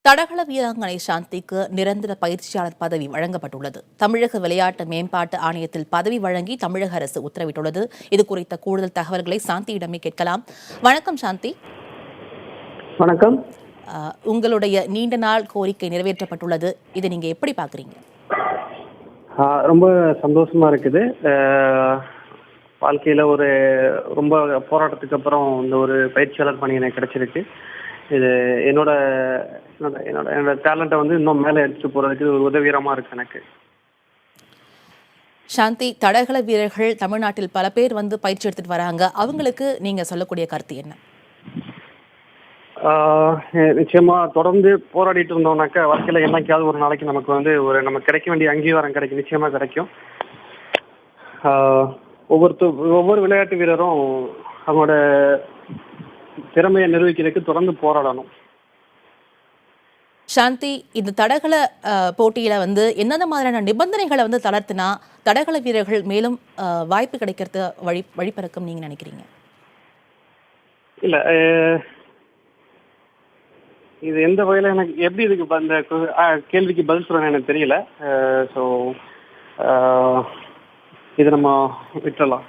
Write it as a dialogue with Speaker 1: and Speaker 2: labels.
Speaker 1: தடகள வீராங்கனை சாந்திக்கு நிரந்தர பயிற்சியாளர் பதவி வழங்கப்பட்டுள்ளது. தமிழக விளையாட்டு மேம்பாட்டு ஆணையத்தில் பதவி வழங்கி தமிழக அரசு உத்தரவிட்டுள்ளது. இது குறித்த கூடுதல் தகவல்களை சாந்தியிடமே கேட்கலாம். வணக்கம் சாந்தி.
Speaker 2: வணக்கம்.
Speaker 1: உங்களுடைய நீண்ட நாள் கோரிக்கை நிறைவேற்றப்பட்டுள்ளது. இதை நீங்க எப்படி பாக்குறீங்க?
Speaker 2: ரொம்ப சந்தோஷமா இருக்குது. வாழ்க்கையில ஒரு ரொம்ப போராட்டத்துக்கு அப்புறம் இந்த ஒரு பயிற்சியாளர் பணி எனக்கு கிடைச்சிருக்கு. இது என்னோட டேலண்ட்டை வந்து இன்னும் மேலே எடுத்துட்டு போறதுக்கு ஒரு உதவிகரமா இருக்கு எனக்கு.
Speaker 1: சாந்தி, தடகள வீரர்கள் தமிழ்நாட்டில் பல பேர் வந்து பயிற்சி எடுத்துட்டு வராங்க. அவங்களுக்கு நீங்க சொல்லக்கூடிய கருத்து என்ன?
Speaker 2: நிச்சயமா தொடர்ந்து போராடிட்டு இருந்தோம்னாக்கா வாழ்க்கையில என்னைக்காவது ஒரு நாளைக்கு நமக்கு வந்து நமக்கு கிடைக்க வேண்டிய அங்கீகாரம் கிடைக்கும், நிச்சயமா கிடைக்கும். ஒவ்வொரு விளையாட்டு வீரரும் அவங்களோட திறமையை நிரூபிக்கிறதுக்கு தொடர்ந்து போராடணும்.
Speaker 1: சாந்தி, இந்த தடகள போட்டியில வந்து எந்தெந்த மாதிரியான நிபந்தனைகளை வந்து தளர்த்தினா தடகள வீரர்கள் மேலும் வாய்ப்பு கிடைக்கிறது வழிபிறக்கும் நீங்க நினைக்கிறீங்க?
Speaker 2: இல்ல, இது எந்த வகையில எனக்கு எப்படி இதுக்கு அந்த கேள்விக்கு பதில் சொல்றேன்னு எனக்கு தெரியல. ஸோ இதை நம்ம விட்டுறலாம்.